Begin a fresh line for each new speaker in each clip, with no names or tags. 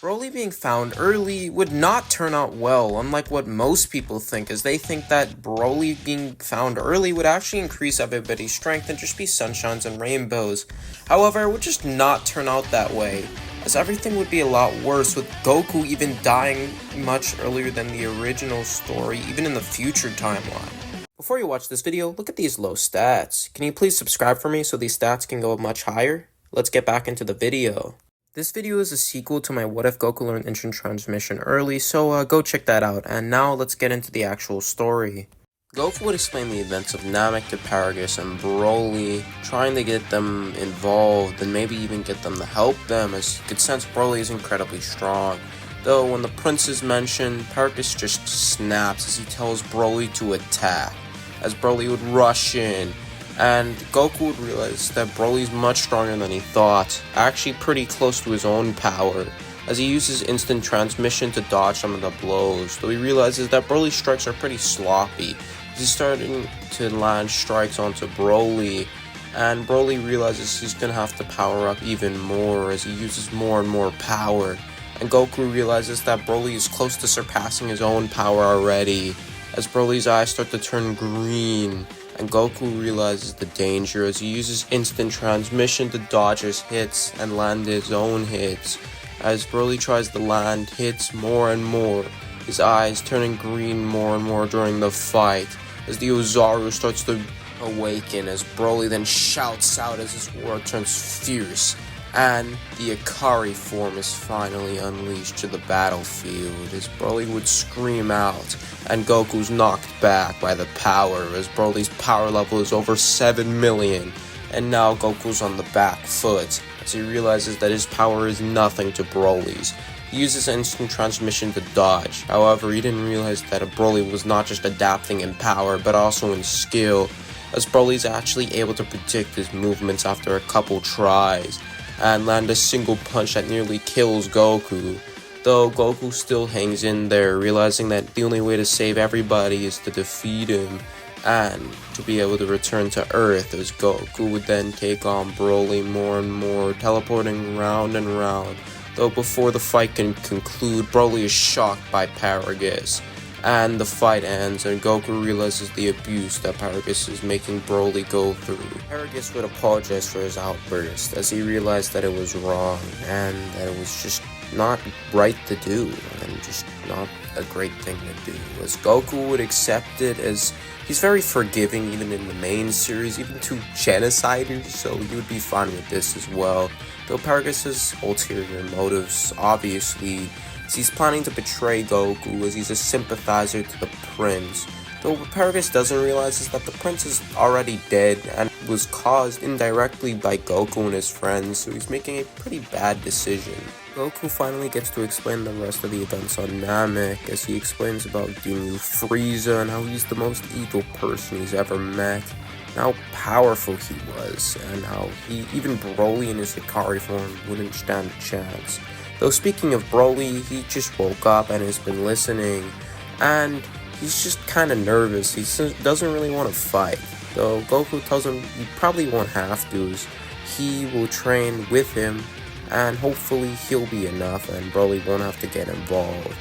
Broly being found early would not turn out well, unlike what most people think, as they think that Broly being found early would actually increase everybody's strength and just be sunshines and rainbows. However, it would just not turn out that way, as everything would be a lot worse, with Goku even dying much earlier than the original story, even in the future timeline. Before you watch this video, look at these low stats. Can you please subscribe for me so these stats can go much higher? Let's get back into the video. This video is a sequel to my What If Goku Learned Instant Transmission early, so go check that out. And now let's get into the actual story. Goku would explain the events of Namek to Paragus and Broly, trying to get them involved and maybe even get them to help them, as you could sense Broly is incredibly strong. Though when the prince is mentioned, Paragus just snaps as he tells Broly to attack, as Broly would rush in. And Goku would realize that Broly's much stronger than he thought, actually pretty close to his own power, as he uses instant transmission to dodge some of the blows, though he realizes that Broly's strikes are pretty sloppy. He's starting to land strikes onto Broly, and Broly realizes he's going to have to power up even more as he uses more and more power, and Goku realizes that Broly is close to surpassing his own power already, as Broly's eyes start to turn green. And Goku realizes the danger as he uses instant transmission to dodge his hits and land his own hits. As Broly tries to land hits more and more, his eyes turning green more and more during the fight, as the Ozaru starts to awaken, as Broly then shouts out as his aura turns fierce, and the Ikari form is finally unleashed to the battlefield, as Broly would scream out, and Goku's knocked back by the power, as Broly's power level is over 7 million, and now Goku's on the back foot, as he realizes that his power is nothing to Broly's. He uses instant transmission to dodge, however he didn't realize that Broly was not just adapting in power, but also in skill, as Broly's actually able to predict his movements after a couple tries, and land a single punch that nearly kills Goku, though Goku still hangs in there, realizing that the only way to save everybody is to defeat him, and to be able to return to Earth, as Goku would then take on Broly more and more, teleporting round and round, though before the fight can conclude, Broly is shocked by Paragus, and the fight ends, and Goku realizes the abuse that Paragus is making Broly go through. Paragus would apologize for his outburst, as he realized that it was wrong, and that it was just not right to do, and just not a great thing to do, as Goku would accept it, as he's very forgiving even in the main series, even to genociders, so he would be fine with this as well, though Paragus has ulterior motives, obviously, as he's planning to betray Goku, as he's a sympathizer to the prince. Though what Paragus doesn't realize is that the prince is already dead and was caused indirectly by Goku and his friends, so he's making a pretty bad decision. Goku finally gets to explain the rest of the events on Namek, as he explains about Ginyu Frieza and how he's the most evil person he's ever met, and how powerful he was, and how even Broly in his Ikari form wouldn't stand a chance. Though speaking of Broly, he just woke up and has been listening, and he's just kinda nervous. He doesn't really want to fight, though Goku tells him he probably won't have to, as he will train with him, and hopefully he'll be enough and Broly won't have to get involved.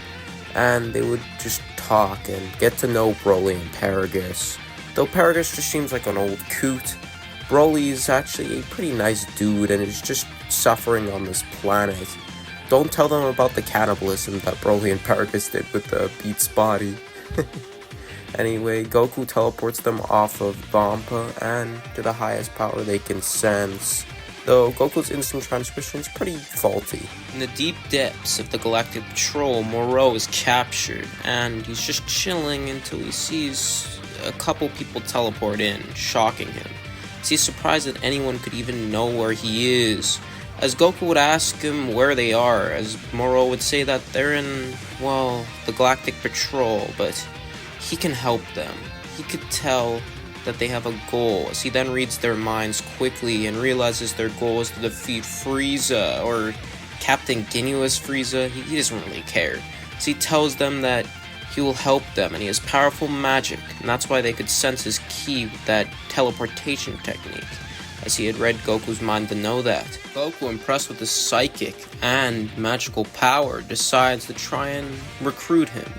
And they would just talk and get to know Broly and Paragus. Though Paragus just seems like an old coot, Broly is actually a pretty nice dude and is just suffering on this planet. Don't tell them about the cannibalism that Broly and Paragus did with the Beat's body. Anyway, Goku teleports them off of Vampa and to the highest power they can sense, though Goku's instant transmission is pretty faulty. In the deep depths of the Galactic Patrol, Moro is captured, and he's just chilling until he sees a couple people teleport in, shocking him. He's surprised that anyone could even know where he is, as Goku would ask him where they are, as Moro would say that they're in, well, the Galactic Patrol, but he can help them. He could tell that they have a goal, as he then reads their minds quickly and realizes their goal is to defeat Frieza, or Captain Ginyu as Frieza. He doesn't really care, as he tells them that he will help them, and he has powerful magic, and that's why they could sense his ki with that teleportation technique, as he had read Goku's mind to know that. Goku, impressed with his psychic and magical power, decides to try and recruit him,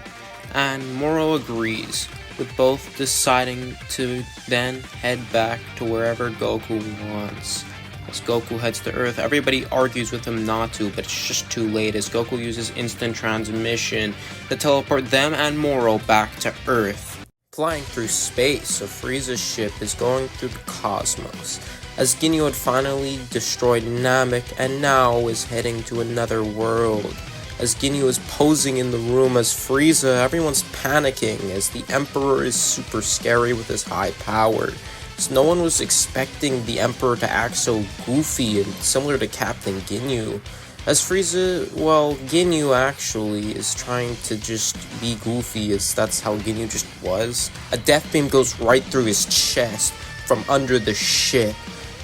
and Moro agrees, with both deciding to then head back to wherever Goku wants. As Goku heads to Earth, everybody argues with him not to, but it's just too late as Goku uses instant transmission to teleport them and Moro back to Earth. Flying through space, a Frieza's ship is going through the cosmos, as Ginyu had finally destroyed Namek and now is heading to another world. As Ginyu is posing in the room as Frieza, everyone's panicking as the Emperor is super scary with his high power. So no one was expecting the Emperor to act so goofy and similar to Captain Ginyu. As Frieza, well, Ginyu actually is trying to just be goofy, as that's how Ginyu just was. A death beam goes right through his chest from under the ship,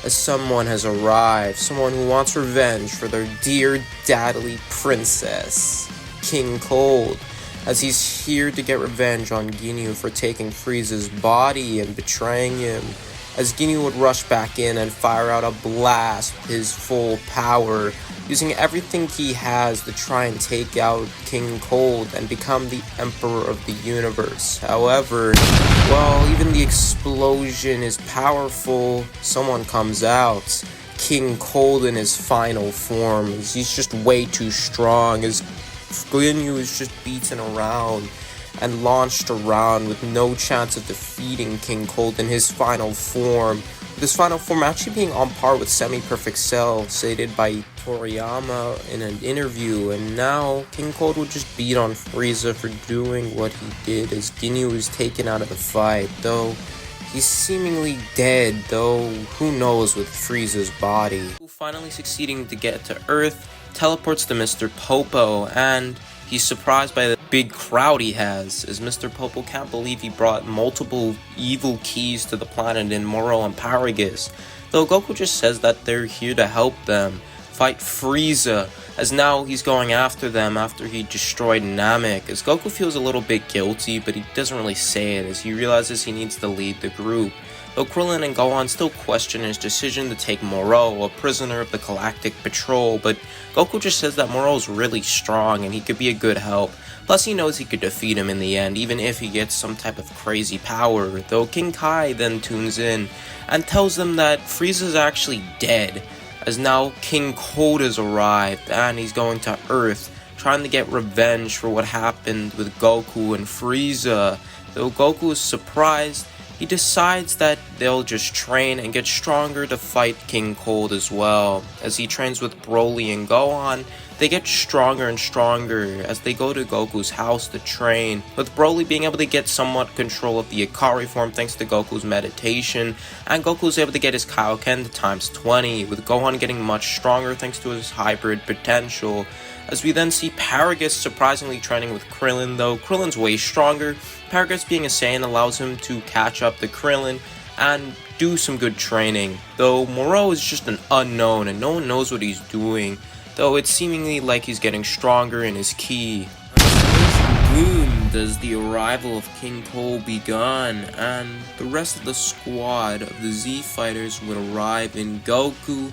as someone has arrived, someone who wants revenge for their dear dadly princess, King Cold, as he's here to get revenge on Ginyu for taking Frieza's body and betraying him, as Ginyu would rush back in and fire out a blast with his full power, using everything he has to try and take out King Cold and become the Emperor of the universe. However, well, even the explosion is powerful. Someone comes out, King Cold in his final form, as he's just way too strong, as Ginyu is just beaten around and launched around with no chance of defeating King Cold in his final form. With his final form actually being on par with Semi-Perfect Cell, stated by Toriyama in an interview, and now King Cold would just beat on Frieza for doing what he did, as Ginyu was taken out of the fight, though he's seemingly dead, though who knows with Frieza's body. Finally succeeding to get to Earth, teleports to Mr. Popo, and he's surprised by the big crowd he has, as Mr. Popo can't believe he brought multiple evil keys to the planet in Moro and Paragus, though Goku just says that they're here to help them fight Frieza, as now he's going after them after he destroyed Namek, as Goku feels a little bit guilty, but he doesn't really say it, as he realizes he needs to lead the group. Though Krillin and Gohan still question his decision to take Moro, a prisoner of the Galactic Patrol, but Goku just says that Moro is really strong and he could be a good help. Plus he knows he could defeat him in the end, even if he gets some type of crazy power, though King Kai then tunes in and tells them that Frieza's actually dead, as now King Cold has arrived and he's going to Earth, trying to get revenge for what happened with Goku and Frieza. Though Goku is surprised, he decides that they'll just train and get stronger to fight King Cold as well. As he trains with Broly and Gohan, they get stronger and stronger as they go to Goku's house to train, with Broly being able to get somewhat control of the Ikari form thanks to Goku's meditation, and Goku's able to get his Kaioken to times 20, with Gohan getting much stronger thanks to his hybrid potential. As we then see Paragus surprisingly training with Krillin, though Krillin's way stronger. Paragus being a Saiyan allows him to catch up to Krillin and do some good training, though Moro is just an unknown and no one knows what he's doing, though it's seemingly like he's getting stronger in his ki. Boom does the arrival of King Cold begun, and the rest of the squad of the Z fighters would arrive in Goku,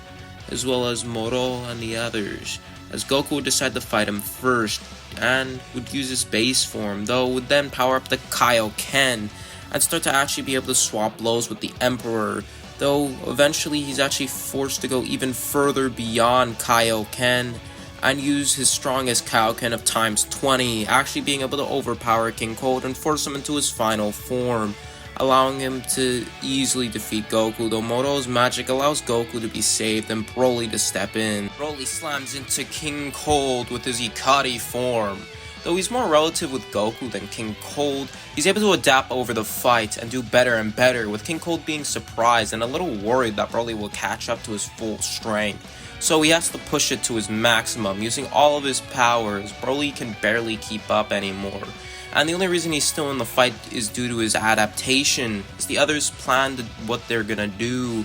as well as Moro and the others, as Goku would decide to fight him first, and would use his base form, though would then power up the Kaioken, and start to actually be able to swap blows with the Emperor, though eventually he's actually forced to go even further beyond Kaioken, and use his strongest Kaioken of times 20, actually being able to overpower King Cold and force him into his final form, allowing him to easily defeat Goku, though Moro's magic allows Goku to be saved and Broly to step in. Broly slams into King Cold with his Ikari form. Though he's more relative with Goku than King Cold, he's able to adapt over the fight and do better and better, with King Cold being surprised and a little worried that Broly will catch up to his full strength. So he has to push it to his maximum, using all of his powers. Broly can barely keep up anymore. And the only reason he's still in the fight is due to his adaptation, as the others planned what they're gonna do.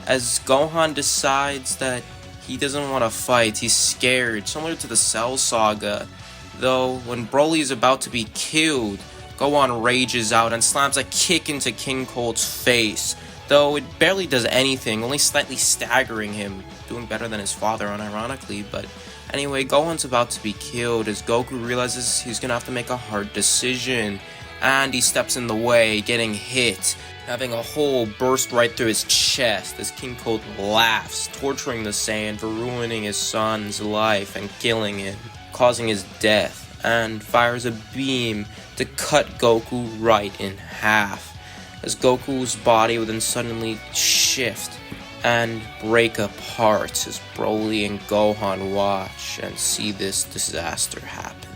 As Gohan decides that he doesn't want to fight, he's scared, similar to the Cell Saga. Though, when Broly is about to be killed, Gohan rages out and slams a kick into King Cold's face, though it barely does anything, only slightly staggering him, doing better than his father unironically. But anyway, Gohan's about to be killed as Goku realizes he's gonna have to make a hard decision, and he steps in the way, getting hit, having a hole burst right through his chest as King Cold laughs, torturing the Saiyan for ruining his son's life and killing him, causing his death, and fires a beam to cut Goku right in half, as Goku's body would then suddenly shift and break apart as Broly and Gohan watch and see this disaster happen.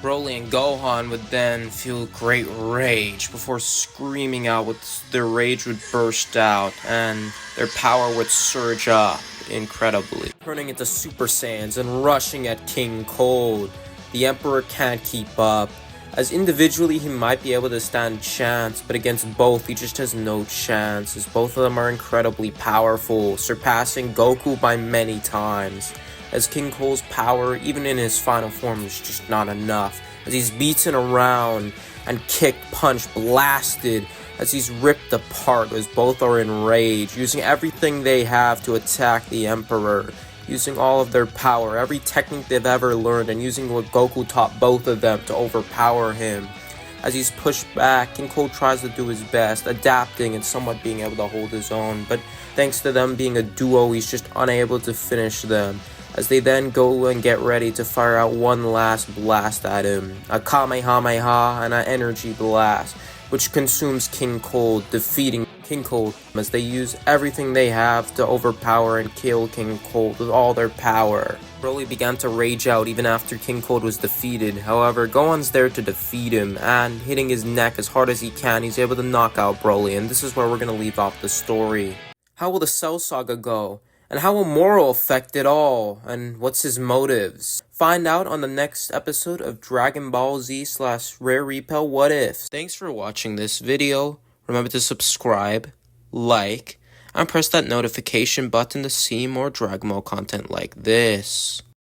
Broly and Gohan would then feel great rage before screaming out their rage would burst out and their power would surge up incredibly, turning into Super Saiyans and rushing at King Cold. The Emperor can't keep up, as individually he might be able to stand chance, but against both he just has no chance, as both of them are incredibly powerful, surpassing Goku by many times, as King Cole's power, even in his final form, is just not enough, as he's beaten around and kicked, punched, blasted, as he's ripped apart, as both are in rage, using everything they have to attack the Emperor, using all of their power, every technique they've ever learned, and using what Goku taught both of them to overpower him. As he's pushed back, King Cold tries to do his best, adapting and somewhat being able to hold his own, but thanks to them being a duo, he's just unable to finish them, as they then go and get ready to fire out one last blast at him, a Kamehameha and an energy blast, which consumes King Cold, defeating King Cold as they use everything they have to overpower and kill King Cold with all their power. Broly began to rage out even after King Cold was defeated. However, Gohan's there to defeat him, and hitting his neck as hard as he can, he's able to knock out Broly, and this is where we're going to leave off the story. How will the Cell Saga go? And how will Moro affect it all? And what's his motives? Find out on the next episode of Dragon Ball Z / Rare Repel What If. Thanks for watching this video. Remember to subscribe, like, and press that notification button to see more Dragon Ball content like this.